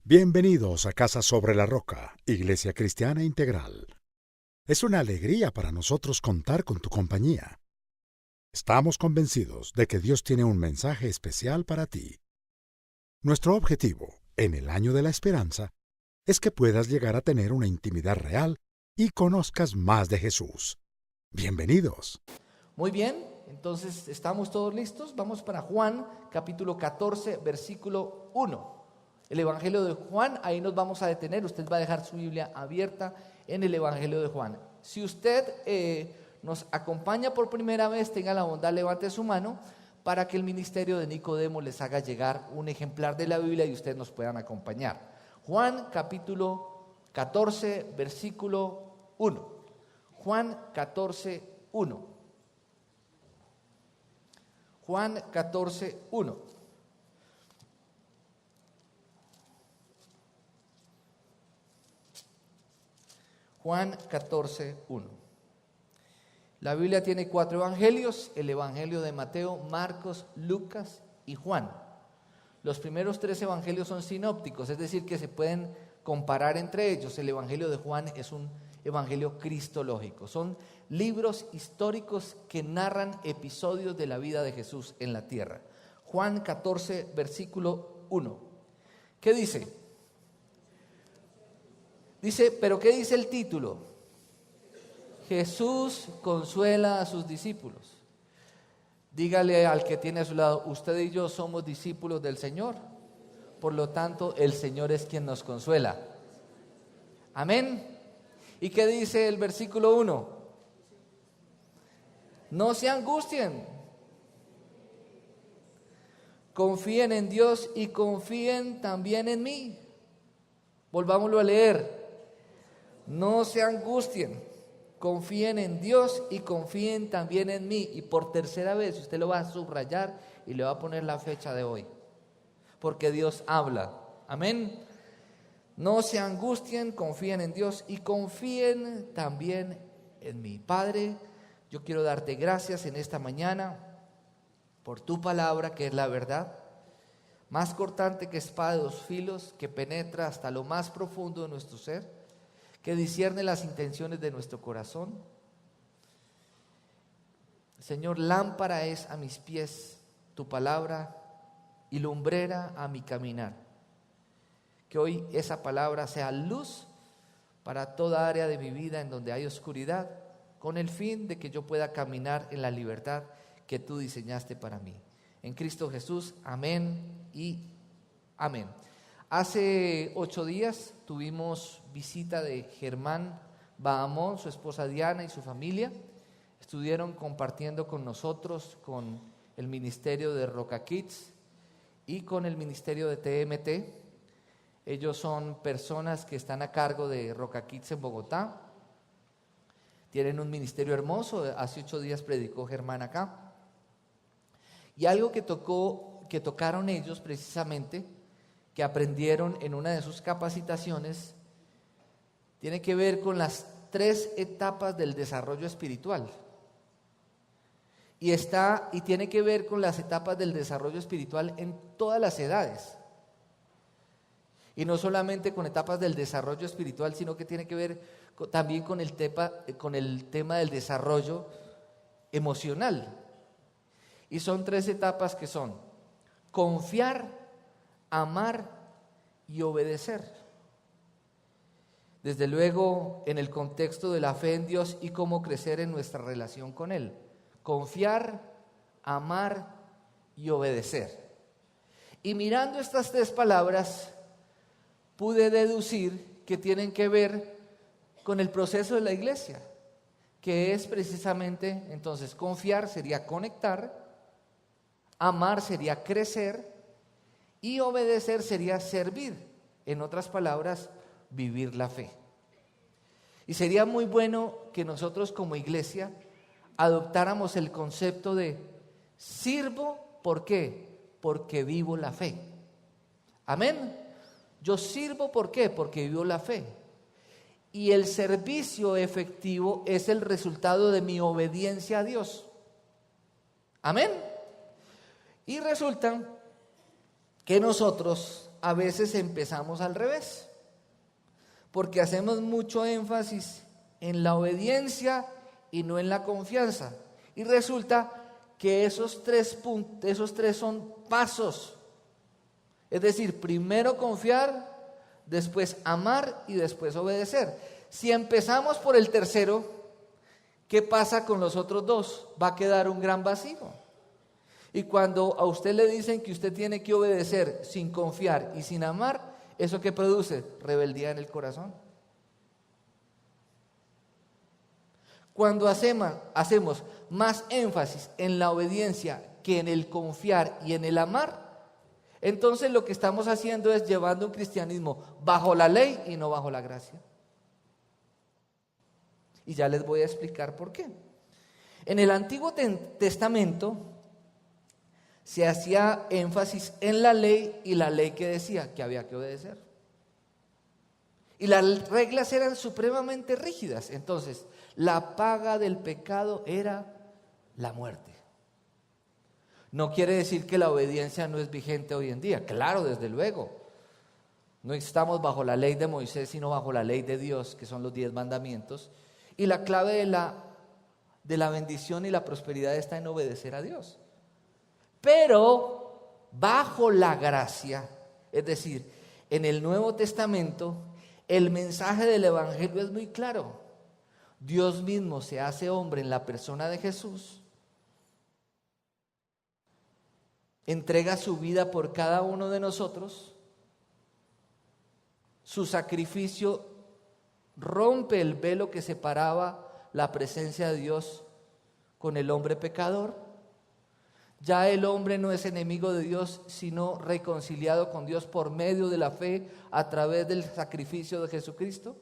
Bienvenidos a Casa sobre la Roca, Iglesia Cristiana Integral. Es una alegría para nosotros contar con tu compañía. Estamos convencidos de que Dios tiene un mensaje especial para ti. Nuestro objetivo, en el año de la esperanza, es que puedas llegar a tener una intimidad real y conozcas más de Jesús. Bienvenidos. Muy bien, entonces estamos todos listos. Vamos para Juan, capítulo 14, versículo 1. El Evangelio de Juan, ahí nos vamos a detener. Usted va a dejar su Biblia abierta en el Evangelio de Juan. Si usted nos acompaña por primera vez, tenga la bondad, levante su mano para que el ministerio de Nicodemo les haga llegar un ejemplar de la Biblia y ustedes nos puedan acompañar. Juan, capítulo 14, versículo 1. Juan 14, 1. Juan 14, 1. Juan 14, 1. La Biblia tiene 4 evangelios: el evangelio de Mateo, Marcos, Lucas y Juan. Los primeros 3 evangelios son sinópticos, es decir, que se pueden comparar entre ellos. El evangelio de Juan es un evangelio cristológico. Son libros históricos que narran episodios de la vida de Jesús en la tierra. Juan 14, versículo 1. ¿Qué dice? Dice, ¿pero qué dice el título? Jesús consuela a sus discípulos. Dígale al que tiene a su lado, usted y yo somos discípulos del Señor. Por lo tanto, el Señor es quien nos consuela. Amén. ¿Y qué dice el versículo 1? No se angustien. Confíen en Dios y confíen también en mí. Volvámoslo a leer. No se angustien, confíen en Dios y confíen también en mí. Y por tercera vez usted lo va a subrayar y le va a poner la fecha de hoy, porque Dios habla. Amén. No se angustien, confíen en Dios y confíen también en mí. Padre, yo quiero darte gracias en esta mañana por tu palabra, que es la verdad, más cortante que espada de 2 filos, que penetra hasta lo más profundo de nuestro ser, que discierne las intenciones de nuestro corazón. Señor, lámpara es a mis pies tu palabra y lumbrera a mi caminar. Que hoy esa palabra sea luz para toda área de mi vida en donde hay oscuridad, con el fin de que yo pueda caminar en la libertad que tú diseñaste para mí. En Cristo Jesús, amén y amén. Hace 8 días tuvimos visita de Germán Bahamón, su esposa Diana y su familia. Estuvieron compartiendo con nosotros, con el ministerio de Roca Kids y con el ministerio de TMT. Ellos son personas que están a cargo de Roca Kids en Bogotá. Tienen un ministerio hermoso. Hace 8 días predicó Germán acá. Y algo que tocaron ellos precisamente, que aprendieron en una de sus capacitaciones, tiene que ver con las 3 etapas del desarrollo espiritual. Y tiene que ver con las etapas del desarrollo espiritual en todas las edades. Y no solamente con etapas del desarrollo espiritual, sino que tiene que ver también con el tema del desarrollo emocional. Y son 3 etapas que son confiar, amar y obedecer. Desde luego, en el contexto de la fe en Dios y cómo crecer en nuestra relación con Él. Confiar, amar y obedecer. Y mirando estas 3 palabras, pude deducir que tienen que ver con el proceso de la iglesia, que es precisamente, entonces, confiar sería conectar, amar sería crecer, y obedecer sería servir. En otras palabras, vivir la fe. Y sería muy bueno que nosotros como iglesia adoptáramos el concepto de sirvo, ¿por qué? Porque vivo la fe. Amén. Yo sirvo, ¿por qué? Porque vivo la fe. Y el servicio efectivo es el resultado de mi obediencia a Dios. Amén. Y resulta que nosotros a veces empezamos al revés, porque hacemos mucho énfasis en la obediencia y no en la confianza. Y resulta que esos tres son pasos. Es decir, primero confiar, después amar y después obedecer. Si empezamos por el tercero, ¿qué pasa con los otros dos? Va a quedar un gran vacío. Y cuando a usted le dicen que usted tiene que obedecer sin confiar y sin amar, ¿eso qué produce? Rebeldía en el corazón. Cuando hacemos más énfasis en la obediencia que en el confiar y en el amar, entonces lo que estamos haciendo es llevando un cristianismo bajo la ley y no bajo la gracia. Y ya les voy a explicar por qué. En el Antiguo Testamento se hacía énfasis en la ley y la ley que decía que había que obedecer. Y las reglas eran supremamente rígidas. Entonces, la paga del pecado era la muerte. No quiere decir que la obediencia no es vigente hoy en día. Claro, desde luego. No estamos bajo la ley de Moisés, sino bajo la ley de Dios, que son los 10 mandamientos. Y la clave de la bendición y la prosperidad está en obedecer a Dios. Pero bajo la gracia, es decir, en el Nuevo Testamento, el mensaje del Evangelio es muy claro. Dios mismo se hace hombre en la persona de Jesús, entrega su vida por cada uno de nosotros, su sacrificio rompe el velo que separaba la presencia de Dios con el hombre pecador. Ya el hombre no es enemigo de Dios, sino reconciliado con Dios por medio de la fe a través del sacrificio de Jesucristo.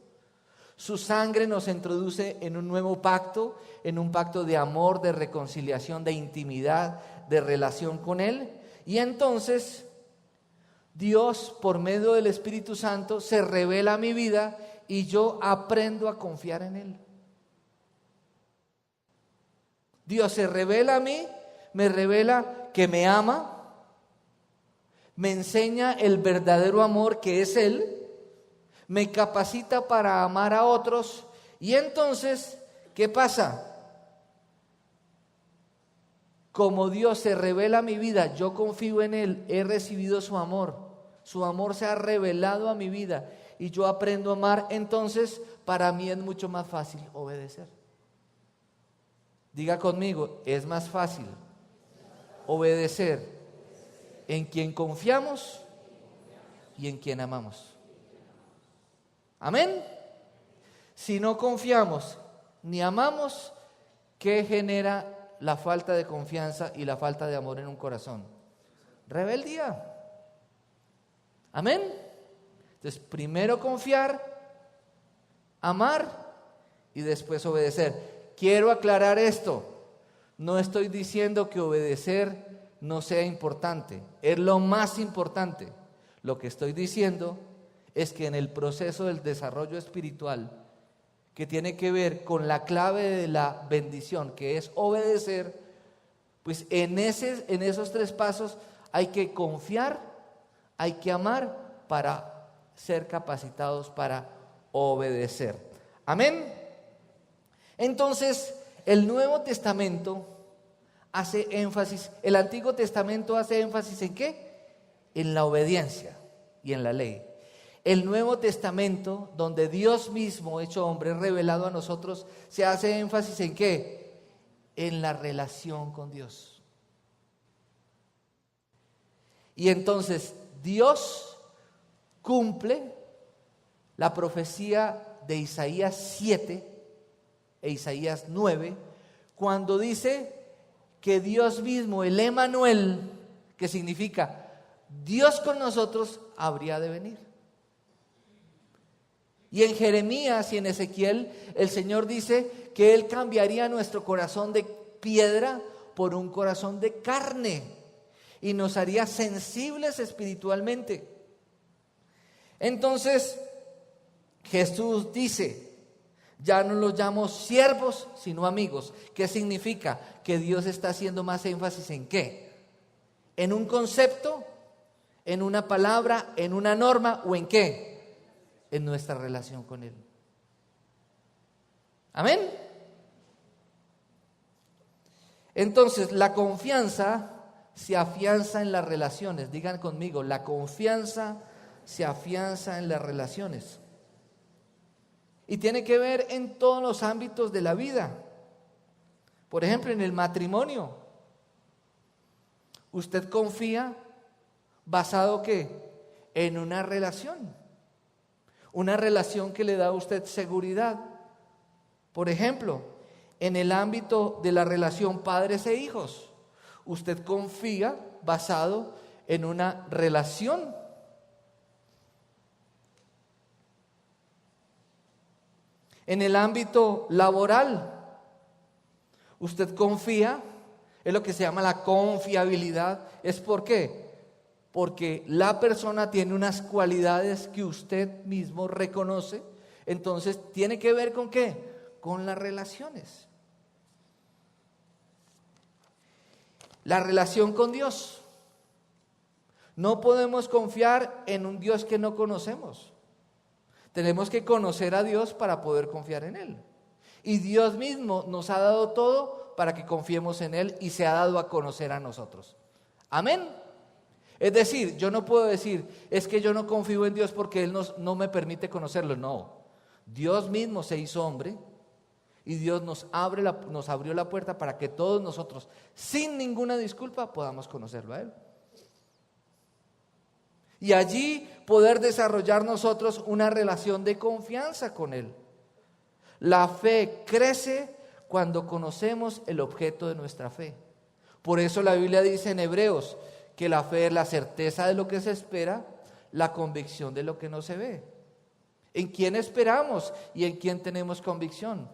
Su sangre nos introduce en un nuevo pacto, en un pacto de amor, de reconciliación, de intimidad, de relación con Él. Y entonces Dios, por medio del Espíritu Santo, se revela a mi vida y yo aprendo a confiar en Él. Dios se revela a mí, me revela que me ama, me enseña el verdadero amor que es Él, me capacita para amar a otros. Y entonces, ¿qué pasa? Como Dios se revela a mi vida, yo confío en Él, he recibido su amor se ha revelado a mi vida y yo aprendo a amar. Entonces para mí es mucho más fácil obedecer. Diga conmigo, es más fácil obedecer en quien confiamos y en quien amamos. Amén. Si no confiamos ni amamos, ¿qué genera la falta de confianza y la falta de amor en un corazón? Rebeldía. Amén. Entonces, primero confiar, amar y después obedecer. Quiero aclarar esto. No estoy diciendo que obedecer no sea importante. Es lo más importante. Lo que estoy diciendo es que en el proceso del desarrollo espiritual, que tiene que ver con la clave de la bendición, que es obedecer, pues en esos 3 pasos hay que confiar, hay que amar para ser capacitados para obedecer. Amén. Entonces, el Nuevo Testamento hace énfasis, el Antiguo Testamento hace énfasis ¿en qué? En la obediencia y en la ley. El Nuevo Testamento, donde Dios mismo, hecho hombre, revelado a nosotros, se hace énfasis ¿en qué? En la relación con Dios. Y entonces Dios cumple la profecía de Isaías 7 e Isaías 9, cuando dice que Dios mismo, el Emmanuel, que significa Dios con nosotros, habría de venir. Y en Jeremías y en Ezequiel, el Señor dice que Él cambiaría nuestro corazón de piedra por un corazón de carne y nos haría sensibles espiritualmente. Entonces, Jesús dice, ya no los llamo siervos, sino amigos. ¿Qué significa? Que Dios está haciendo más énfasis ¿en qué? En un concepto, ¿En una palabra, en una norma o en qué? En nuestra relación con Él. Amén. Entonces, la confianza se afianza en las relaciones. Digan conmigo, la confianza se afianza en las relaciones. Y tiene que ver en todos los ámbitos de la vida. Por ejemplo, en el matrimonio. ¿Usted confía basado ¿qué? En una relación. Una relación que le da a usted seguridad. Por ejemplo, en el ámbito de la relación padres e hijos. Usted confía basado en una relación. En el ámbito laboral, usted confía, es lo que se llama la confiabilidad. ¿Es por qué? Porque la persona tiene unas cualidades que usted mismo reconoce. Entonces, ¿tiene que ver con qué? Con las relaciones. La relación con Dios. No podemos confiar en un Dios que no conocemos. Tenemos que conocer a Dios para poder confiar en Él. Y Dios mismo nos ha dado todo para que confiemos en Él y se ha dado a conocer a nosotros. Amén. Es decir, yo no puedo decir, es que yo no confío en Dios porque Él no me permite conocerlo. No, Dios mismo se hizo hombre y Dios nos abrió la puerta para que todos nosotros, sin ninguna disculpa, podamos conocerlo a Él. Y allí poder desarrollar nosotros una relación de confianza con Él. La fe crece cuando conocemos el objeto de nuestra fe. Por eso la Biblia dice en Hebreos que la fe es la certeza de lo que se espera, la convicción de lo que no se ve. ¿En quién esperamos y en quién tenemos convicción?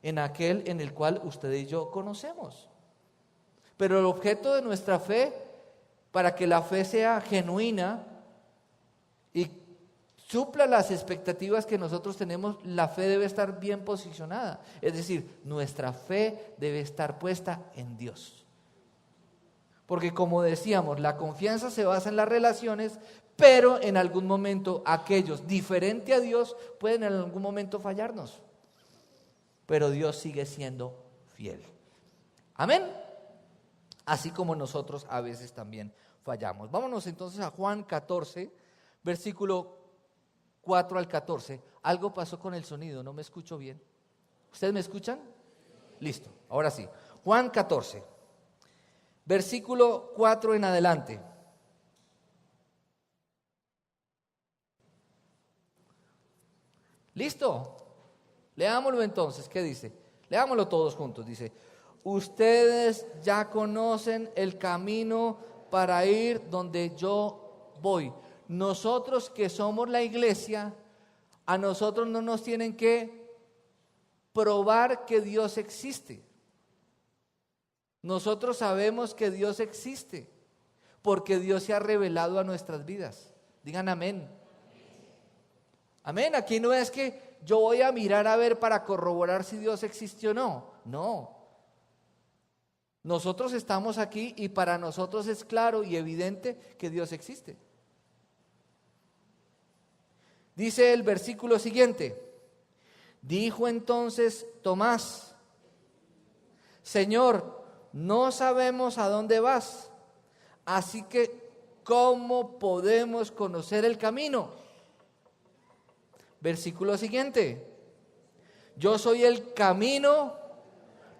En aquel en el cual usted y yo conocemos. Pero el objeto de nuestra fe, para que la fe sea genuina y supla las expectativas que nosotros tenemos, la fe debe estar bien posicionada. Es decir, nuestra fe debe estar puesta en Dios. Porque como decíamos, la confianza se basa en las relaciones, pero en algún momento aquellos diferentes a Dios pueden en algún momento fallarnos. Pero Dios sigue siendo fiel. Amén. Así como nosotros a veces también fallamos. Vámonos entonces a Juan 14, versículo 4 al 14. Algo pasó con el sonido, no me escucho bien. ¿Ustedes me escuchan? Listo, ahora sí. Juan 14, versículo 4 en adelante. ¿Listo? Leámoslo entonces, ¿qué dice? Leámoslo todos juntos, dice: ustedes ya conocen el camino para ir donde yo voy. Nosotros que somos la iglesia, a nosotros no nos tienen que probar que Dios existe. Nosotros sabemos que Dios existe porque Dios se ha revelado a nuestras vidas. Digan amén. Amén. Aquí no es que yo voy a mirar a ver para corroborar si Dios existe o no. No. Nosotros estamos aquí y para nosotros es claro y evidente que Dios existe. Dice el versículo siguiente: dijo entonces Tomás: Señor, no sabemos a dónde vas, así que ¿cómo podemos conocer el camino? Versículo siguiente: yo soy el camino,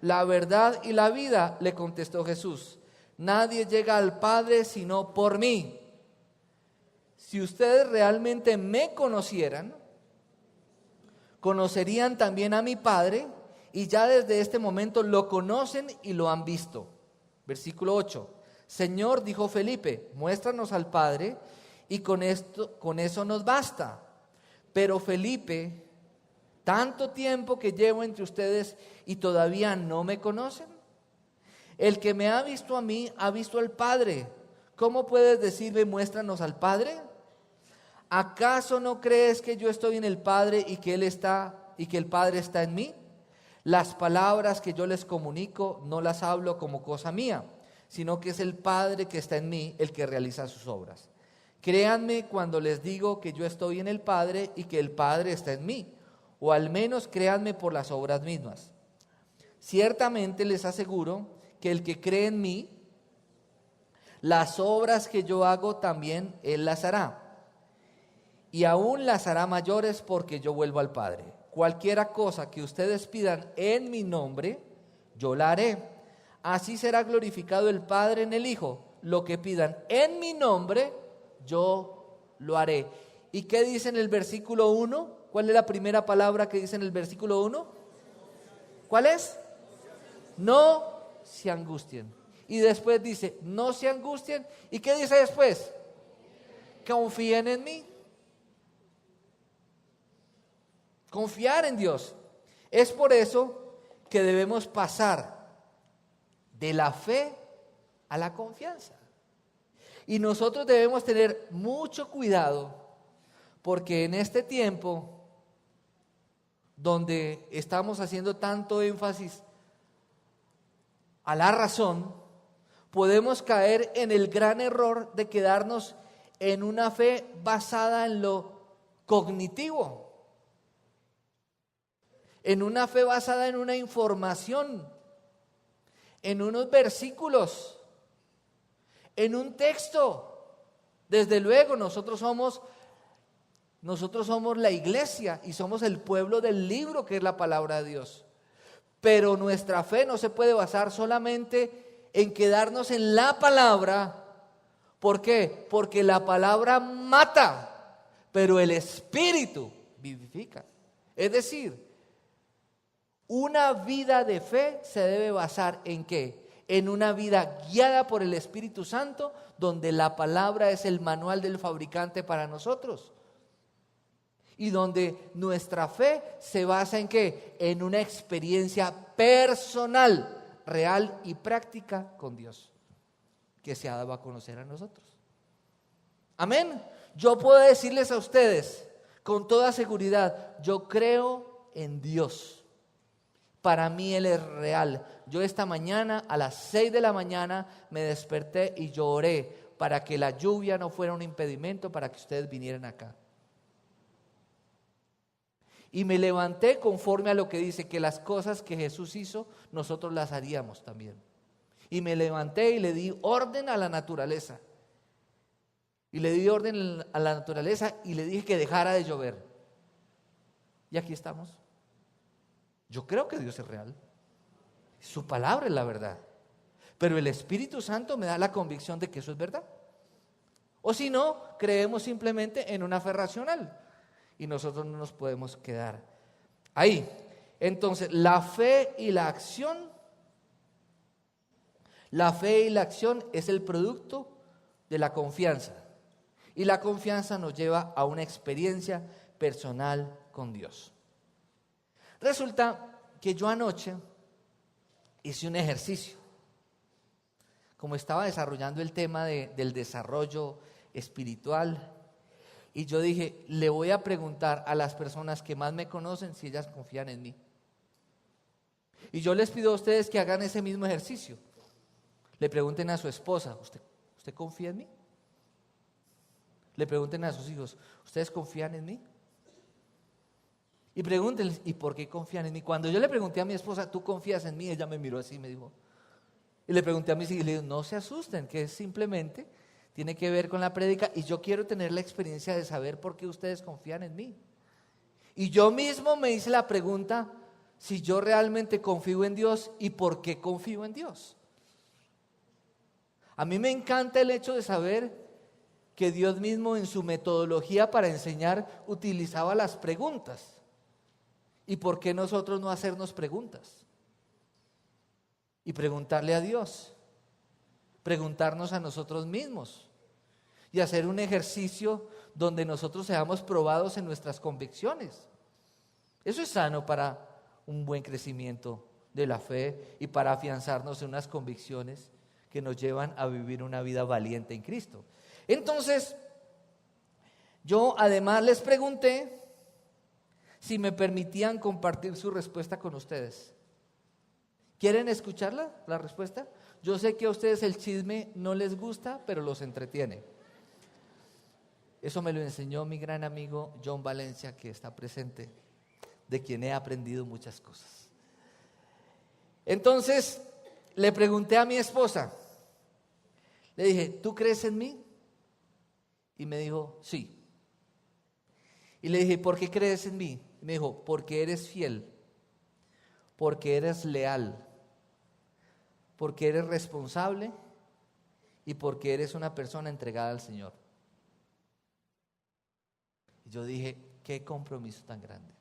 la verdad y la vida, le contestó Jesús. Nadie llega al Padre sino por mí. Si ustedes realmente me conocieran, conocerían también a mi Padre, y ya desde este momento lo conocen y lo han visto. Versículo 8: Señor, dijo Felipe, muéstranos al Padre y con eso nos basta. Pero Felipe, ¿tanto tiempo que llevo entre ustedes y todavía no me conocen? El que me ha visto a mí, ha visto al Padre. ¿Cómo puedes decirme, muéstranos al Padre? ¿Acaso no crees que yo estoy en el Padre y que el Padre está en mí? Las palabras que yo les comunico no las hablo como cosa mía, sino que es el Padre que está en mí el que realiza sus obras. Créanme cuando les digo que yo estoy en el Padre y que el Padre está en mí, o al menos créanme por las obras mismas. Ciertamente les aseguro que el que cree en mí, las obras que yo hago también él las hará, y aún las hará mayores porque yo vuelvo al Padre. Cualquiera cosa que ustedes pidan en mi nombre, yo la haré. Así será glorificado el Padre en el Hijo. Lo que pidan en mi nombre, yo lo haré. ¿Y qué dice en el versículo 1? ¿Cuál es la primera palabra que dice en el versículo 1? ¿Cuál es? No se angustien. Y después dice, no se angustien. ¿Y qué dice después? Confíen en mí. Confiar en Dios. Es por eso que debemos pasar de la fe a la confianza. Y nosotros debemos tener mucho cuidado, porque en este tiempo donde estamos haciendo tanto énfasis a la razón, podemos caer en el gran error de quedarnos en una fe basada en lo cognitivo, en una fe basada en una información, en unos versículos, en un texto. Desde luego nosotros somos la iglesia y somos el pueblo del libro que es la palabra de Dios. Pero nuestra fe no se puede basar solamente en quedarnos en la palabra. ¿Por qué? Porque la palabra mata, pero el Espíritu vivifica. Es decir, una vida de fe se debe basar ¿en qué? En una vida guiada por el Espíritu Santo, donde la palabra es el manual del fabricante para nosotros. Y donde nuestra fe se basa ¿en qué? En una experiencia personal, real y práctica con Dios, que se ha dado a conocer a nosotros. Amén. Yo puedo decirles a ustedes con toda seguridad, yo creo en Dios. Para mí Él es real. Yo esta mañana a las 6 de la mañana me desperté y yo oré para que la lluvia no fuera un impedimento para que ustedes vinieran acá. Y me levanté conforme a lo que dice, que las cosas que Jesús hizo, nosotros las haríamos también. Y me levanté y le di orden a la naturaleza. Y le di orden a la naturaleza y le dije que dejara de llover. Y aquí estamos. Yo creo que Dios es real. Su palabra es la verdad. Pero el Espíritu Santo me da la convicción de que eso es verdad. O si no, creemos simplemente en una fe racional. Y nosotros no nos podemos quedar ahí. Entonces, la fe y la acción es el producto de la confianza. Y la confianza nos lleva a una experiencia personal con Dios. Resulta que yo anoche hice un ejercicio. Como estaba desarrollando el tema del desarrollo espiritual, y yo dije, le voy a preguntar a las personas que más me conocen si ellas confían en mí. Y yo les pido a ustedes que hagan ese mismo ejercicio. Le pregunten a su esposa, ¿usted confía en mí? Le pregunten a sus hijos, ¿ustedes confían en mí? Y pregúntenles, ¿y por qué confían en mí? Cuando yo le pregunté a mi esposa, ¿tú confías en mí? Ella me miró así y me dijo. Y le pregunté a mis hijos y le digo, no se asusten, que es simplemente tiene que ver con la prédica y yo quiero tener la experiencia de saber por qué ustedes confían en mí. Y yo mismo me hice la pregunta si yo realmente confío en Dios y por qué confío en Dios. A mí me encanta el hecho de saber que Dios mismo en su metodología para enseñar utilizaba las preguntas. ¿Y por qué nosotros no hacernos preguntas? Y preguntarle a Dios, preguntarnos a nosotros mismos y hacer un ejercicio donde nosotros seamos probados en nuestras convicciones. Eso es sano para un buen crecimiento de la fe y para afianzarnos en unas convicciones que nos llevan a vivir una vida valiente en Cristo. Entonces, yo además les pregunté si me permitían compartir su respuesta con ustedes. ¿Quieren escucharla, la respuesta? Yo sé que a ustedes el chisme no les gusta, pero los entretiene. Eso me lo enseñó mi gran amigo John Valencia, que está presente, de quien he aprendido muchas cosas. Entonces, le pregunté a mi esposa, le dije, ¿tú crees en mí? Y me dijo, sí. Y le dije, ¿por qué crees en mí? Y me dijo, porque eres fiel, porque eres leal, porque eres responsable y porque eres una persona entregada al Señor. Y yo dije, qué compromiso tan grande.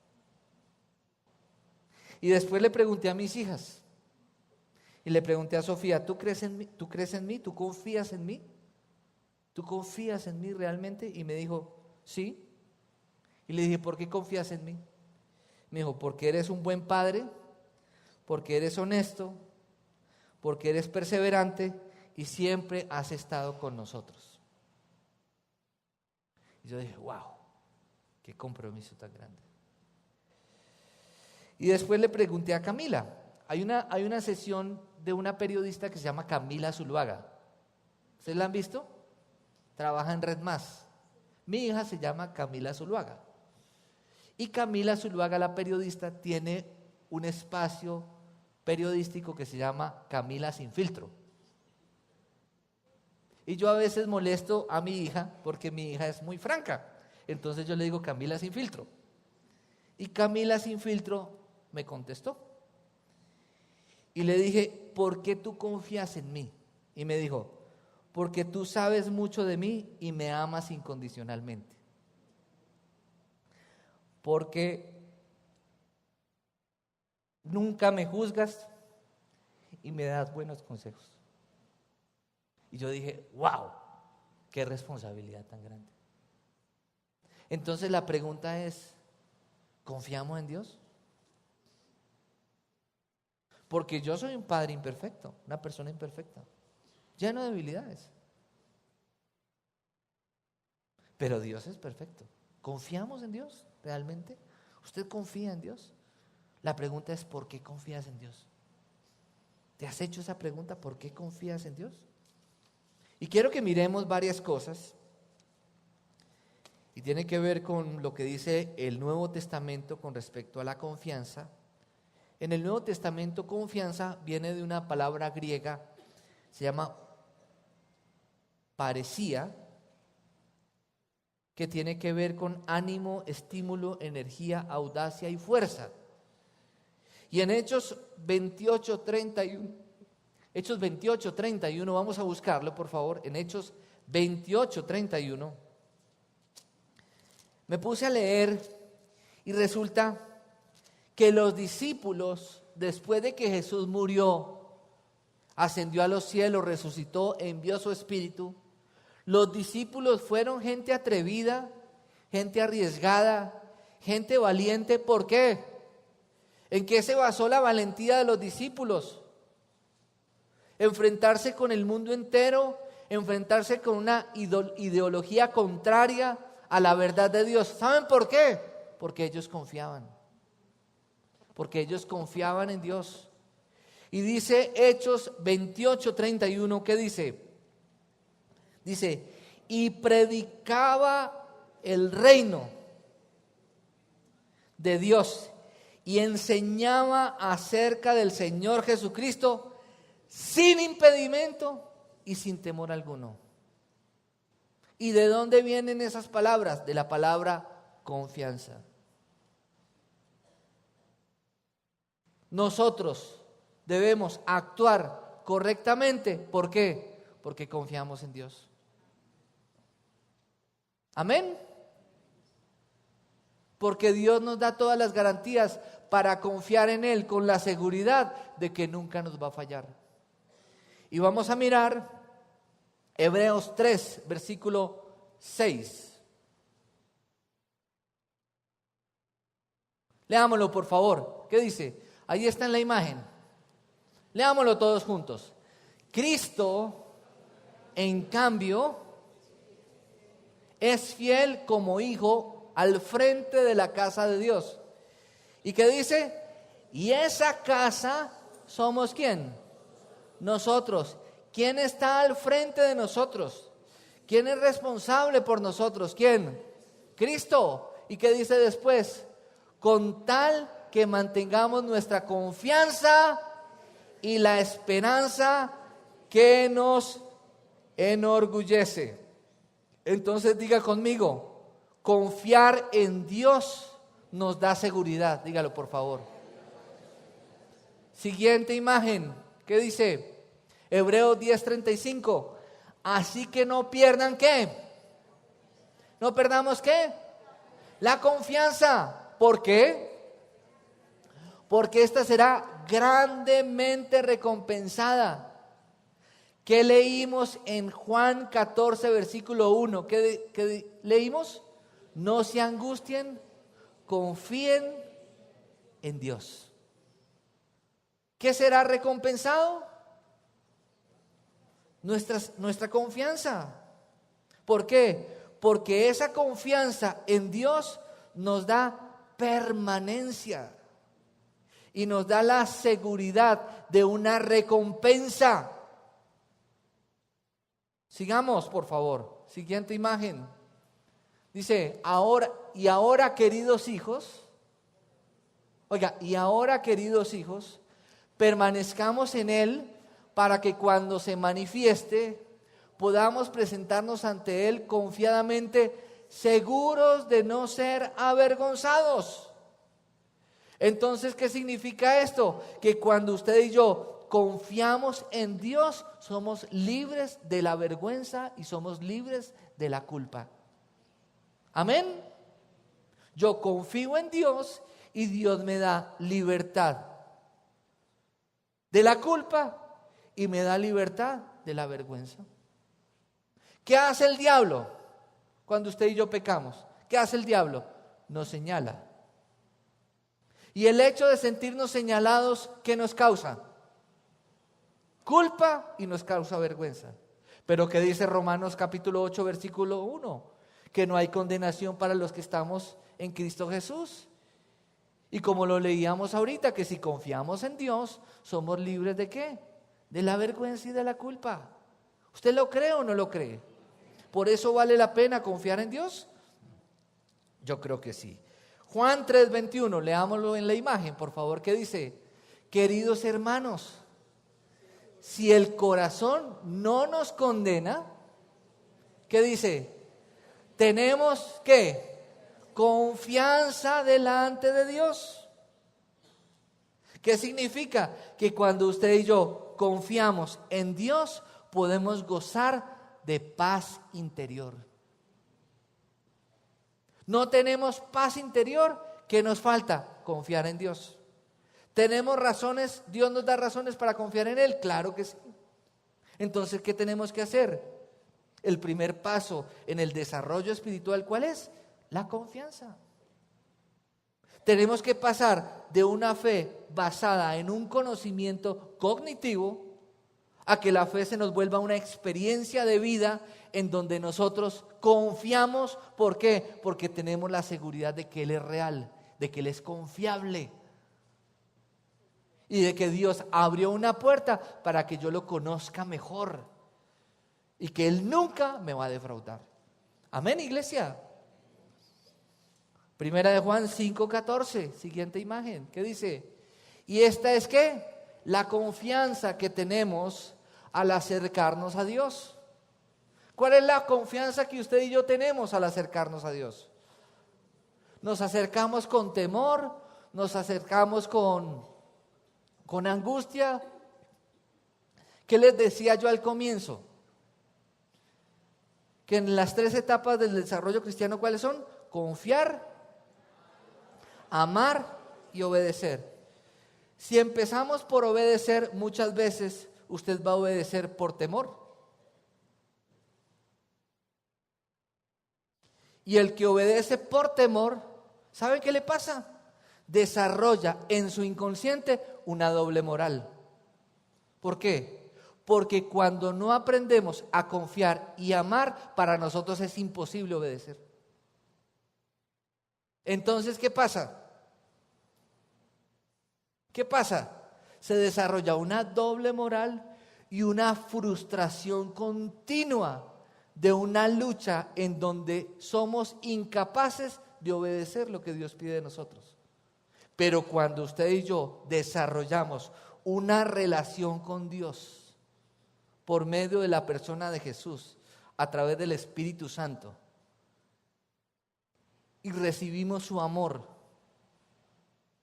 Y después le pregunté a mis hijas, y le pregunté a Sofía, ¿tú crees en mí? ¿Tú crees en mí? ¿Tú confías en mí? ¿Tú confías en mí realmente? Y me dijo, sí. Y le dije, ¿por qué confías en mí? Me dijo, porque eres un buen padre, porque eres honesto, porque eres perseverante y siempre has estado con nosotros. Y yo dije, wow, qué compromiso tan grande. Y después le pregunté a Camila. Hay una sesión de una periodista que se llama Camila Zuluaga. ¿Ustedes la han visto? Trabaja en Red Más. Mi hija se llama Camila Zuluaga. Y Camila Zuluaga, la periodista, tiene un espacio periodístico que se llama Camila Sin Filtro. Y yo a veces molesto a mi hija porque mi hija es muy franca. Entonces yo le digo Camila Sin Filtro. Y Camila Sin Filtro me contestó. Y le dije, ¿por qué tú confías en mí? Y me dijo, porque tú sabes mucho de mí y me amas incondicionalmente. Porque nunca me juzgas y me das buenos consejos. Y yo dije, wow, qué responsabilidad tan grande. Entonces la pregunta es, ¿confiamos en Dios? Porque yo soy un padre imperfecto, una persona imperfecta, lleno de debilidades. Pero Dios es perfecto. ¿Confiamos en Dios realmente? ¿Usted confía en Dios? La pregunta es, ¿por qué confías en Dios? ¿Te has hecho esa pregunta? ¿Por qué confías en Dios? Y quiero que miremos varias cosas. Y tiene que ver con lo que dice el Nuevo Testamento con respecto a la confianza. En el Nuevo Testamento, confianza viene de una palabra griega, se llama paresía, que tiene que ver con ánimo, estímulo, energía, audacia y fuerza. Y en Hechos 28:31, vamos a buscarlo por favor, en Hechos 28:31, me puse a leer y resulta que los discípulos, después de que Jesús murió, ascendió a los cielos, resucitó, envió su espíritu, los discípulos fueron gente atrevida, gente arriesgada, gente valiente. ¿Por qué? ¿En qué se basó la valentía de los discípulos? Enfrentarse con el mundo entero, enfrentarse con una ideología contraria a la verdad de Dios. ¿Saben por qué? Porque ellos confiaban. Porque ellos confiaban en Dios. Y dice Hechos 28:31, ¿qué dice? Dice, y predicaba el reino de Dios y enseñaba acerca del Señor Jesucristo sin impedimento y sin temor alguno. ¿Y de dónde vienen esas palabras? De la palabra confianza. Nosotros debemos actuar correctamente. ¿Por qué? Porque confiamos en Dios. Amén. Porque Dios nos da todas las garantías para confiar en Él con la seguridad de que nunca nos va a fallar. Y vamos a mirar Hebreos 3, versículo 6. Leámoslo por favor. ¿Qué dice? Ahí está en la imagen. Leámoslo todos juntos. Cristo, en cambio, es fiel como hijo al frente de la casa de Dios. ¿Y qué dice? Y esa casa somos ¿quién? Nosotros. ¿Quién está al frente de nosotros? ¿Quién es responsable por nosotros? ¿Quién? Cristo. ¿Y qué dice después? Con tal que mantengamos nuestra confianza y la esperanza que nos enorgullece. Entonces diga conmigo, confiar en Dios nos da seguridad. Dígalo por favor. Siguiente imagen, ¿qué dice? Hebreos 10:35. Así que no pierdan ¿qué? No perdamos ¿qué? La confianza. ¿Por qué? Porque esta será grandemente recompensada. ¿Qué leímos en Juan 14, versículo 1? ¿Qué leímos? No se angustien, confíen en Dios. ¿Qué será recompensado? Nuestra confianza. ¿Por qué? Porque esa confianza en Dios nos da permanencia y nos da la seguridad de una recompensa. Sigamos, por favor. Siguiente imagen. Dice, ahora queridos hijos, queridos hijos, permanezcamos en Él para que cuando se manifieste podamos presentarnos ante Él confiadamente, seguros de no ser avergonzados. Entonces, ¿qué significa esto? Que cuando usted y yo confiamos en Dios, somos libres de la vergüenza y somos libres de la culpa. Amén. Yo confío en Dios y Dios me da libertad de la culpa y me da libertad de la vergüenza. ¿Qué hace el diablo cuando usted y yo pecamos? ¿Qué hace el diablo? Nos señala. Y el hecho de sentirnos señalados, ¿qué nos causa? Culpa y nos causa vergüenza. Pero ¿qué dice Romanos capítulo 8, versículo 1? Que no hay condenación para los que estamos en Cristo Jesús. Y como lo leíamos ahorita, que si confiamos en Dios, somos libres ¿de qué? De la vergüenza y de la culpa. ¿Usted lo cree o no lo cree? ¿Por eso vale la pena confiar en Dios? Yo creo que sí. Juan 3:21, leámoslo en la imagen, por favor, ¿qué dice? Queridos hermanos, si el corazón no nos condena, ¿qué dice? Tenemos ¿qué? Confianza delante de Dios. ¿Qué significa? Que cuando usted y yo confiamos en Dios, podemos gozar de paz interior. No tenemos paz interior, ¿qué nos falta? Confiar en Dios. ¿Tenemos razones? ¿Dios nos da razones para confiar en Él? Claro que sí. Entonces, ¿qué tenemos que hacer? El primer paso en el desarrollo espiritual, ¿cuál es? La confianza. Tenemos que pasar de una fe basada en un conocimiento cognitivo a que la fe se nos vuelva una experiencia de vida en donde nosotros confiamos. ¿Por qué? Porque tenemos la seguridad de que Él es real, de que Él es confiable y de que Dios abrió una puerta para que yo lo conozca mejor y que Él nunca me va a defraudar. Amén, iglesia. Primera de Juan 5:14, siguiente imagen, ¿qué dice? Y esta es ¿qué? La confianza que tenemos al acercarnos a Dios. ¿Cuál es la confianza que usted y yo tenemos al acercarnos a Dios? Nos acercamos con temor, nos acercamos con angustia. ¿Qué les decía yo al comienzo? Que en las 3 etapas del desarrollo cristiano, ¿cuáles son? Confiar, amar y obedecer. Si empezamos por obedecer, muchas veces usted va a obedecer por temor. Y el que obedece por temor, ¿sabe qué le pasa? Desarrolla en su inconsciente una doble moral. ¿Por qué? Porque cuando no aprendemos a confiar y amar, para nosotros es imposible obedecer. Entonces, ¿qué pasa? ¿Qué pasa? Se desarrolla una doble moral y una frustración continua de una lucha en donde somos incapaces de obedecer lo que Dios pide de nosotros. Pero cuando usted y yo desarrollamos una relación con Dios por medio de la persona de Jesús, a través del Espíritu Santo, y recibimos su amor,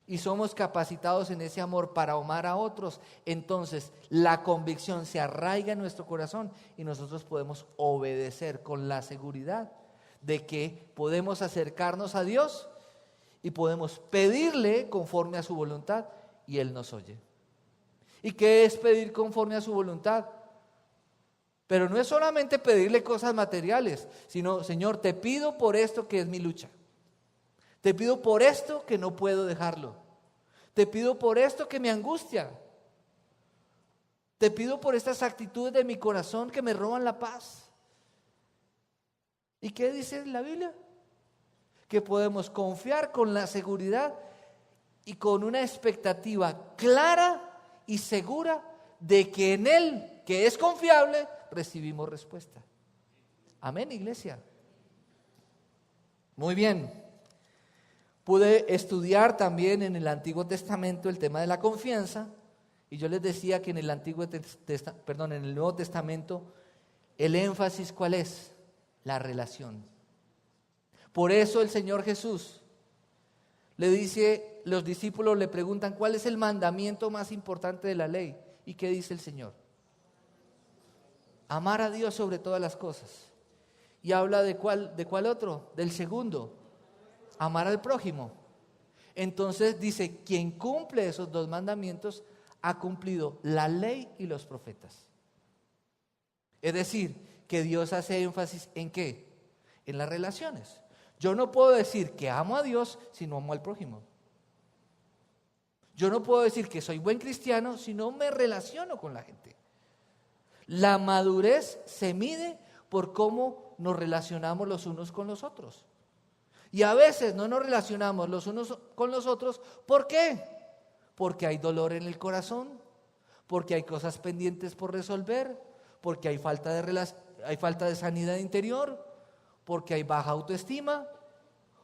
y somos capacitados en ese amor para amar a otros, entonces la convicción se arraiga en nuestro corazón y nosotros podemos obedecer con la seguridad de que podemos acercarnos a Dios y podemos pedirle conforme a su voluntad y Él nos oye. ¿Y qué es pedir conforme a su voluntad? Pero no es solamente pedirle cosas materiales, sino, Señor, te pido por esto que es mi lucha. Te pido por esto que no puedo dejarlo. Te pido por esto que me angustia. Te pido por estas actitudes de mi corazón que me roban la paz. ¿Y qué dice la Biblia? Que podemos confiar con la seguridad y con una expectativa clara y segura de que en Él, que es confiable, recibimos respuesta. Amén, iglesia. Muy bien. Pude estudiar también en el Antiguo Testamento el tema de la confianza, y yo les decía que en el en el Nuevo Testamento el énfasis, ¿cuál es? La relación. Por eso el Señor Jesús le dice, los discípulos le preguntan, ¿cuál es el mandamiento más importante de la ley? ¿Y qué dice el Señor? Amar a Dios sobre todas las cosas. Y habla de cuál otro, del segundo, amar al prójimo. Entonces dice, quien cumple esos dos mandamientos ha cumplido la ley y los profetas. Es decir, que Dios hace énfasis ¿en qué? En las relaciones. Yo no puedo decir que amo a Dios si no amo al prójimo. Yo no puedo decir que soy buen cristiano si no me relaciono con la gente. La madurez se mide por cómo nos relacionamos los unos con los otros. Y a veces no nos relacionamos los unos con los otros. ¿Por qué? Porque hay dolor en el corazón, porque hay cosas pendientes por resolver, porque hay falta de sanidad interior, porque hay baja autoestima,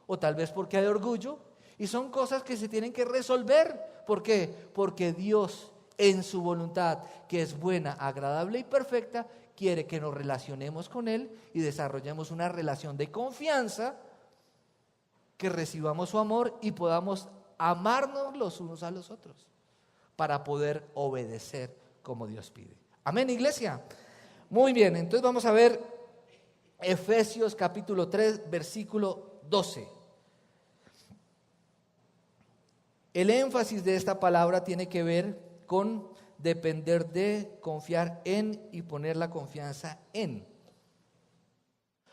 o tal vez porque hay orgullo. Y son cosas que se tienen que resolver. ¿Por qué? Porque Dios, en su voluntad, que es buena, agradable y perfecta, quiere que nos relacionemos con Él y desarrollemos una relación de confianza, que recibamos su amor y podamos amarnos los unos a los otros para poder obedecer como Dios pide. Amén, iglesia. Muy bien, entonces vamos a ver Efesios capítulo 3, versículo 12. El énfasis de esta palabra tiene que ver con depender de, confiar en y poner la confianza en.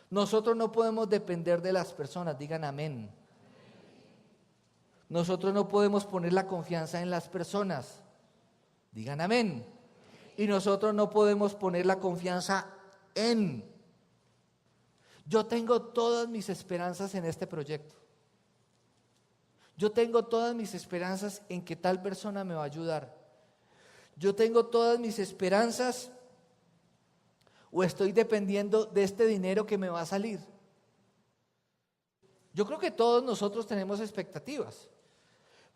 Nosotros no podemos depender de las personas, digan amén. Nosotros no podemos poner la confianza en las personas, digan amén. Y nosotros no podemos poner la confianza en. Yo tengo todas mis esperanzas en este proyecto. Yo tengo todas mis esperanzas en que tal persona me va a ayudar. Yo tengo todas mis esperanzas o estoy dependiendo de este dinero que me va a salir. Yo creo que todos nosotros tenemos expectativas,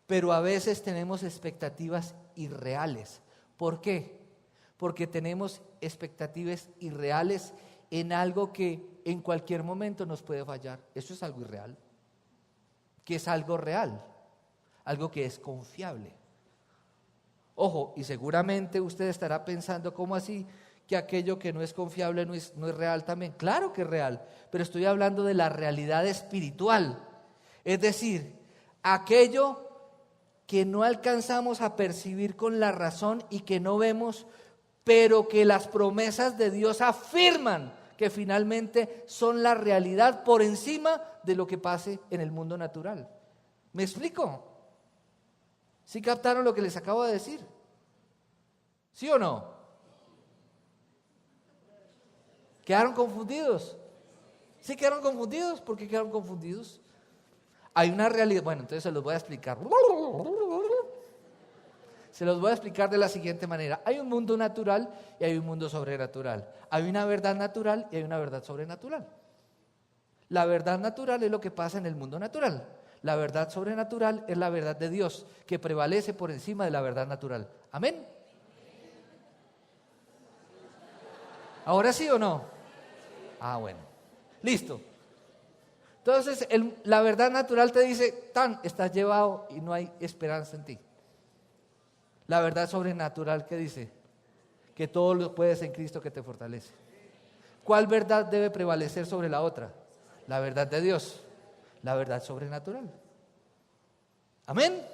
pero a veces tenemos expectativas irreales. ¿Por qué? Porque tenemos expectativas irreales en algo que en cualquier momento nos puede fallar. Eso es algo irreal. Que es algo real, algo que es confiable. Ojo, y seguramente usted estará pensando, ¿cómo así? Que aquello que no es confiable no es real también. Claro que es real, pero estoy hablando de la realidad espiritual. Es decir, aquello que no alcanzamos a percibir con la razón y que no vemos, pero que las promesas de Dios afirman que finalmente son la realidad por encima de lo que pase en el mundo natural. ¿Me explico? ¿Sí captaron lo que les acabo de decir? ¿Sí o no? ¿Quedaron confundidos? ¿Sí quedaron confundidos? ¿Por qué quedaron confundidos? Hay una realidad, bueno, entonces se los voy a explicar. Se los voy a explicar de la siguiente manera. Hay un mundo natural y hay un mundo sobrenatural. Hay una verdad natural y hay una verdad sobrenatural. La verdad natural es lo que pasa en el mundo natural. La verdad sobrenatural es la verdad de Dios, que prevalece por encima de la verdad natural. ¿Amén? ¿Ahora sí o no? Ah, bueno. Listo. Entonces, la verdad natural te dice, estás llevado y no hay esperanza en ti. La verdad sobrenatural, ¿qué dice? Que todo lo puedes en Cristo que te fortalece. ¿Cuál verdad debe prevalecer sobre la otra? La verdad de Dios, la verdad sobrenatural. ¿Amén?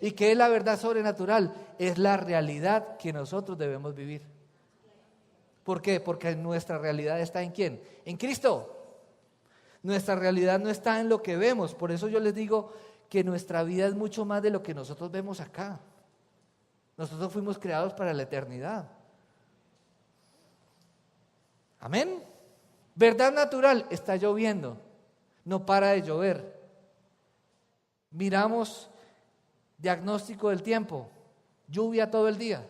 ¿Y qué es la verdad sobrenatural? Es la realidad que nosotros debemos vivir. ¿Por qué? Porque nuestra realidad está ¿en quién? En Cristo. Nuestra realidad no está en lo que vemos. Por eso yo les digo que nuestra vida es mucho más de lo que nosotros vemos acá. Nosotros fuimos creados para la eternidad. ¿Amén? Verdad natural, está lloviendo, no para de llover. Miramos diagnóstico del tiempo, lluvia todo el día.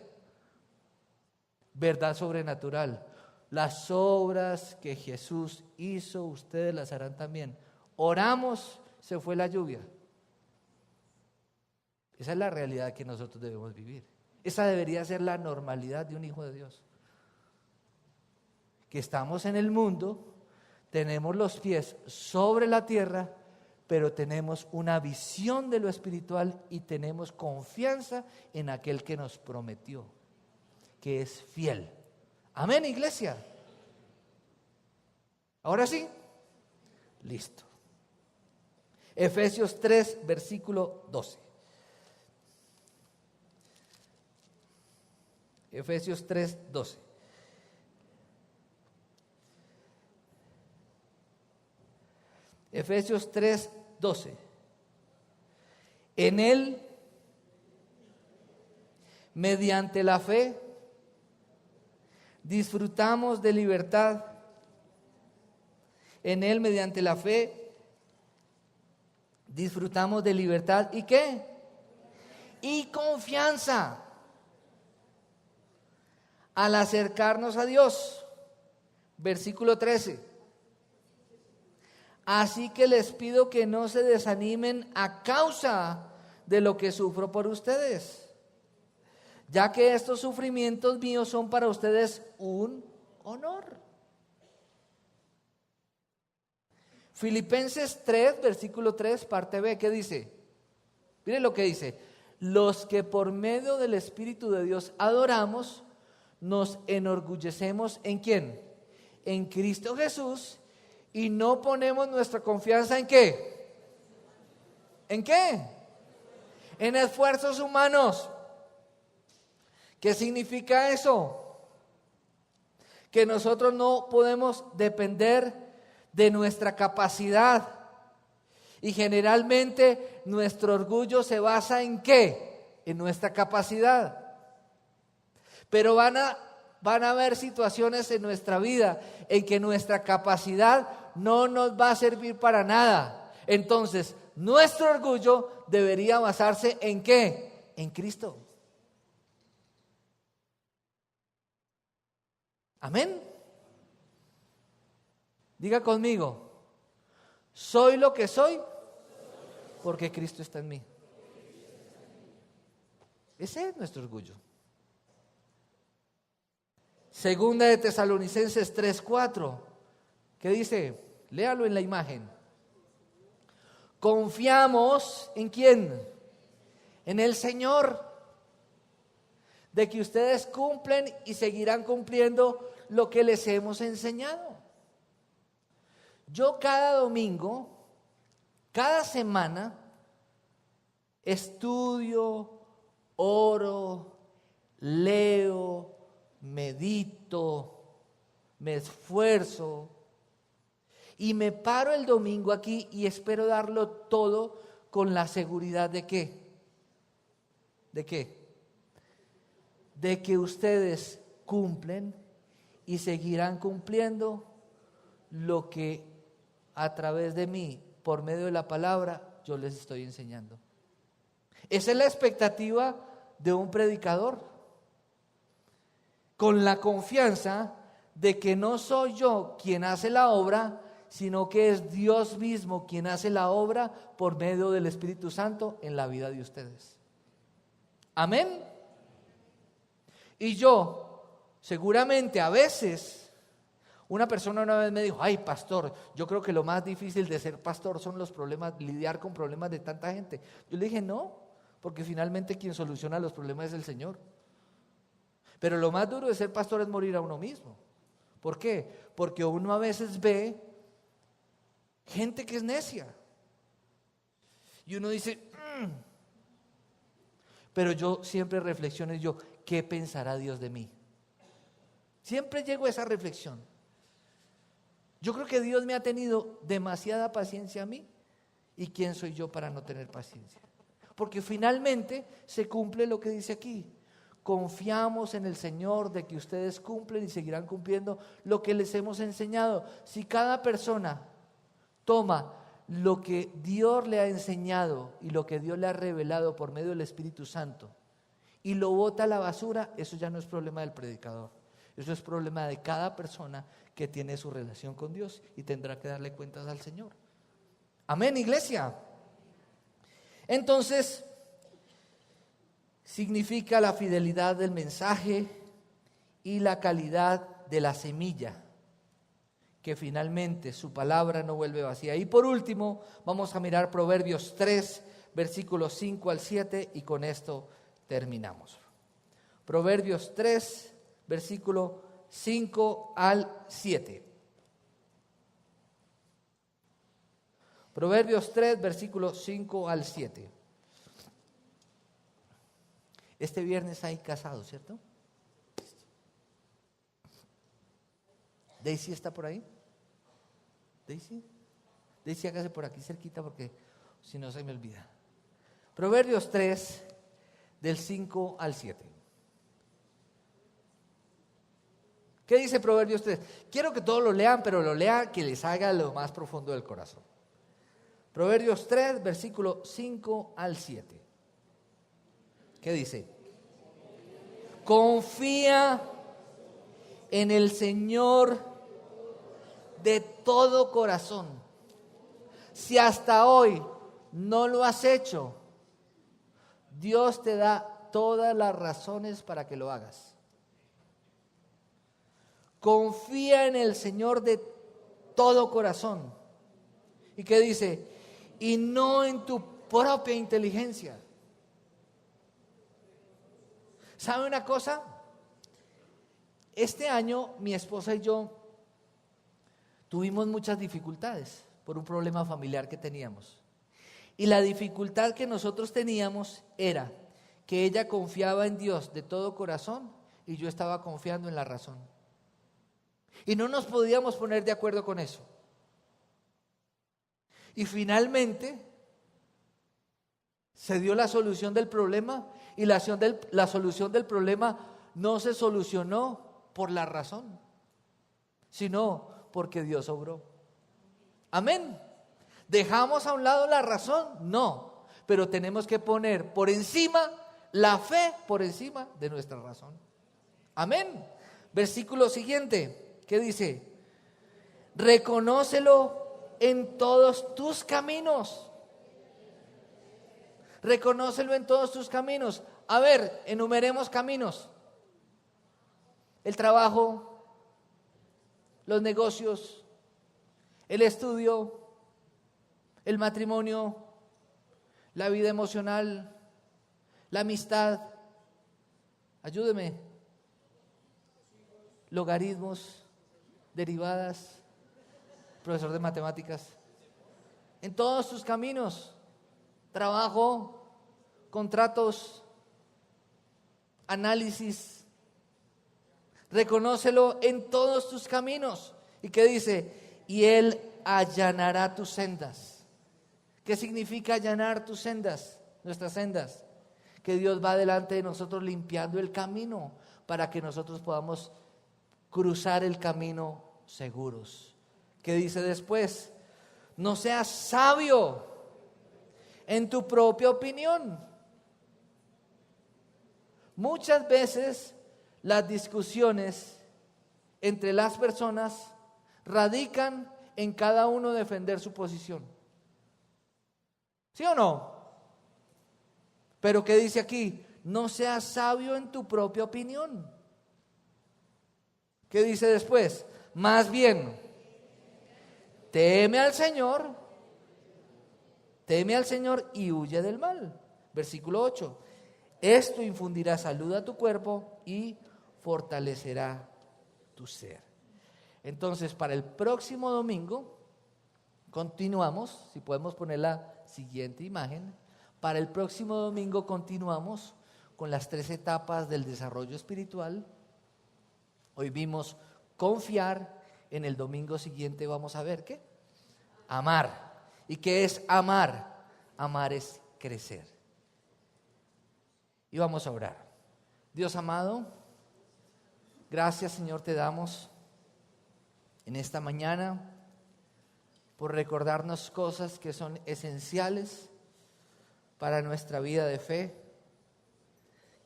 Verdad sobrenatural, las obras que Jesús hizo, ustedes las harán también. Oramos, se fue la lluvia. Esa es la realidad que nosotros debemos vivir. Esa debería ser la normalidad de un hijo de Dios. Que estamos en el mundo, tenemos los pies sobre la tierra, pero tenemos una visión de lo espiritual y tenemos confianza en aquel que nos prometió, que es fiel. Amén, iglesia. Ahora sí, listo. Efesios 3, versículo 12. Efesios 3, 12. Efesios 3, 12. En él, mediante la fe, disfrutamos de libertad. En él, mediante la fe, disfrutamos de libertad. ¿Y qué? Y confianza al acercarnos a Dios. Versículo 13. Así que les pido que no se desanimen a causa de lo que sufro por ustedes, ya que estos sufrimientos míos son para ustedes un honor. Filipenses 3, versículo 3, parte B, ¿qué dice? Miren lo que dice: los que por medio del Espíritu de Dios adoramos, nos enorgullecemos ¿en quién? En Cristo Jesús. Y no ponemos nuestra confianza ¿en qué? ¿En qué? En esfuerzos humanos. ¿Qué significa eso? Que nosotros no podemos depender de nuestra capacidad. Y generalmente nuestro orgullo se basa ¿en qué? En nuestra capacidad. Pero van a haber situaciones en nuestra vida en que nuestra capacidad no nos va a servir para nada. Entonces, nuestro orgullo debería basarse ¿en qué? En Cristo. Amén. Diga conmigo: soy lo que soy porque Cristo está en mí. Ese es nuestro orgullo. Segunda de Tesalonicenses 3:4, ¿qué dice? Léalo en la imagen. Confiamos ¿en quién? En el Señor, de que ustedes cumplen y seguirán cumpliendo lo que les hemos enseñado. Yo cada domingo, cada semana, estudio, oro, leo, medito, me esfuerzo y me paro el domingo aquí y espero darlo todo con la seguridad de ¿qué? ¿De qué? De que ustedes cumplen y seguirán cumpliendo lo que a través de mí, por medio de la palabra, yo les estoy enseñando. Esa es la expectativa de un predicador, con la confianza de que no soy yo quien hace la obra, sino que es Dios mismo quien hace la obra por medio del Espíritu Santo en la vida de ustedes. Amén. Y yo, seguramente a veces, una persona una vez me dijo: ay, pastor, yo creo que lo más difícil de ser pastor son los problemas, lidiar con problemas de tanta gente. Yo le dije: no, porque finalmente quien soluciona los problemas es el Señor. Pero lo más duro de ser pastor es morir a uno mismo. ¿Por qué? Porque uno a veces ve gente que es necia. Y uno dice: pero yo siempre reflexiono yo, ¿qué pensará Dios de mí? Siempre llego a esa reflexión. Yo creo que Dios me ha tenido demasiada paciencia a mí. ¿Y quién soy yo para no tener paciencia? Porque finalmente se cumple lo que dice aquí. Confiamos en el Señor de que ustedes cumplen y seguirán cumpliendo lo que les hemos enseñado. Si cada persona toma lo que Dios le ha enseñado y lo que Dios le ha revelado por medio del Espíritu Santo y lo bota a la basura, eso ya no es problema del predicador. Eso es problema de cada persona que tiene su relación con Dios y tendrá que darle cuentas al Señor. Amén, iglesia. Entonces, significa la fidelidad del mensaje y la calidad de la semilla, que finalmente su palabra no vuelve vacía. Y por último, vamos a mirar Proverbios 3, versículos 5 al 7, y con esto terminamos. Proverbios 3, versículo 5 al 7. Proverbios 3, versículos 5 al 7. Este viernes hay casados, ¿cierto? ¿Daisy está por ahí? ¿Daisy? Daisy, hágase por aquí cerquita porque si no se me olvida. Proverbios 3, del 5 al 7. ¿Qué dice Proverbios 3? Quiero que todos lo lean, pero lo lean que les haga lo más profundo del corazón. Proverbios 3, versículo 5 al 7. ¿Qué dice? Confía en el Señor de todo corazón. Si hasta hoy no lo has hecho, Dios te da todas las razones para que lo hagas. Confía en el Señor de todo corazón. ¿Y qué dice? Y no en tu propia inteligencia. ¿Sabe una cosa? Este año mi esposa y yo tuvimos muchas dificultades por un problema familiar que teníamos. Y la dificultad que nosotros teníamos era que ella confiaba en Dios de todo corazón y yo estaba confiando en la razón. Y no nos podíamos poner de acuerdo con eso. Y finalmente se dio la solución del problema y la solución del problema no se solucionó por la razón, sino porque Dios obró. Amén. ¿Dejamos a un lado la razón? No, pero tenemos que poner por encima la fe, por encima de nuestra razón. Amén. Versículo siguiente, ¿qué dice? Reconócelo en todos tus caminos. Reconócelo en todos tus caminos. A ver, enumeremos caminos. El trabajo, los negocios, el estudio, el matrimonio, la vida emocional, la amistad. Ayúdeme. Logaritmos, derivadas, profesor de matemáticas. En todos tus caminos. Trabajo, contratos, análisis. Reconócelo en todos tus caminos. ¿Y qué dice? Y Él allanará tus sendas. ¿Qué significa allanar tus sendas? Nuestras sendas. Que Dios va delante de nosotros limpiando el camino para que nosotros podamos cruzar el camino seguros. ¿Qué dice después? No seas sabio en tu propia opinión. Muchas veces las discusiones entre las personas radican en cada uno defender su posición. ¿Sí o no? Pero ¿qué dice aquí? No seas sabio en tu propia opinión. ¿Qué dice después? Más bien, teme al Señor y huye del mal. Versículo 8. Esto infundirá salud a tu cuerpo y fortalecerá tu ser. Entonces, para el próximo domingo, continuamos, si podemos poner la siguiente imagen, para el próximo domingo continuamos con las 3 etapas del desarrollo espiritual. Hoy vimos confiar, en el domingo siguiente vamos a ver ¿qué? Amar. ¿Y qué es amar? Amar es crecer. Y vamos a orar. Dios amado, gracias Señor te damos en esta mañana por recordarnos cosas que son esenciales para nuestra vida de fe,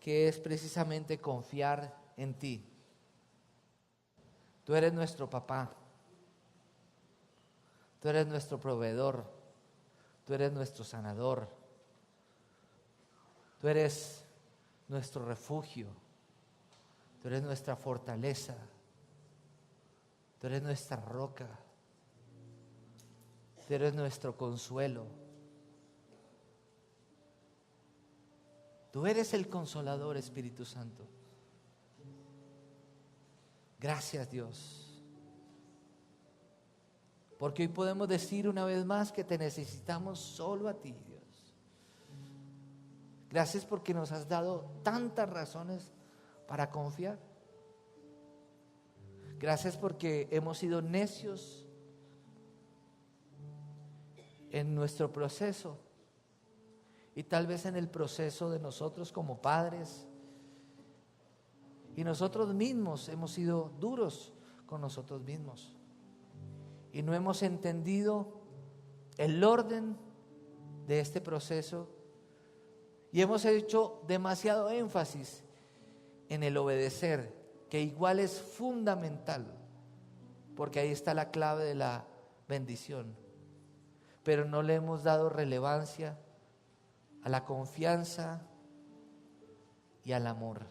que es precisamente confiar en ti. Tú eres nuestro papá, tú eres nuestro proveedor, tú eres nuestro sanador, tú eres nuestro refugio, tú eres nuestra fortaleza, tú eres nuestra roca, tú eres nuestro consuelo. Tú eres el consolador, Espíritu Santo. Gracias, Dios. Porque hoy podemos decir una vez más que te necesitamos solo a ti, Dios. Gracias porque nos has dado tantas razones para confiar. Gracias porque hemos sido necios en nuestro proceso. Y tal vez en el proceso de nosotros como padres. Y nosotros mismos hemos sido duros con nosotros mismos. Y no hemos entendido el orden de este proceso. Y hemos hecho demasiado énfasis en el obedecer, que igual es fundamental. Porque ahí está la clave de la bendición. Pero no le hemos dado relevancia a la confianza y al amor.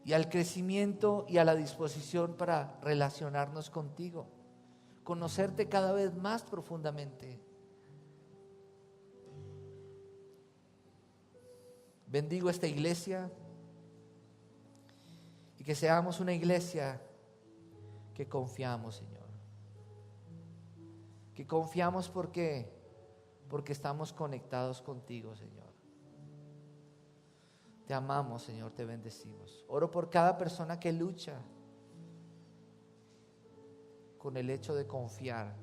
Y al crecimiento y a la disposición para relacionarnos contigo, conocerte cada vez más profundamente. Bendigo esta iglesia y que seamos una iglesia que confiamos, Señor. Que confiamos porque estamos conectados contigo, Señor. Te amamos, Señor, te bendecimos. Oro por cada persona que lucha con el hecho de confiar.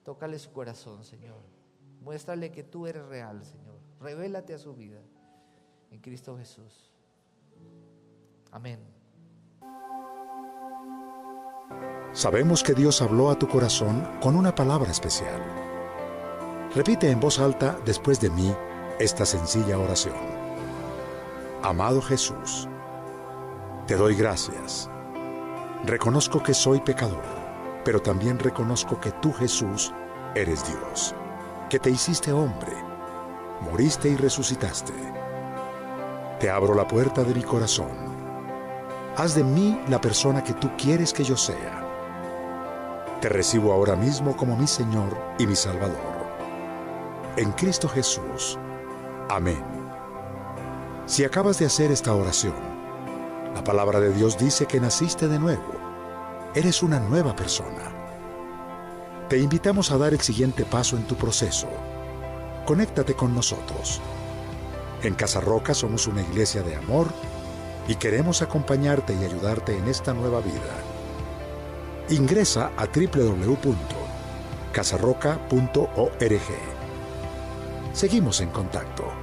Tócale su corazón, Señor. Muéstrale que tú eres real, Señor. Revélate a su vida en Cristo Jesús. Amén. Sabemos que Dios habló a tu corazón con una palabra especial. Repite en voz alta después de mí esta sencilla oración. Amado Jesús, te doy gracias. Reconozco que soy pecador, pero también reconozco que tú, Jesús, eres Dios, que te hiciste hombre, moriste y resucitaste. Te abro la puerta de mi corazón. Haz de mí la persona que tú quieres que yo sea. Te recibo ahora mismo como mi Señor y mi Salvador. En Cristo Jesús. Amén. Si acabas de hacer esta oración, la palabra de Dios dice que naciste de nuevo. Eres una nueva persona. Te invitamos a dar el siguiente paso en tu proceso. Conéctate con nosotros. En Casa Roca somos una iglesia de amor y queremos acompañarte y ayudarte en esta nueva vida. Ingresa a www.casarroca.org. Seguimos en contacto.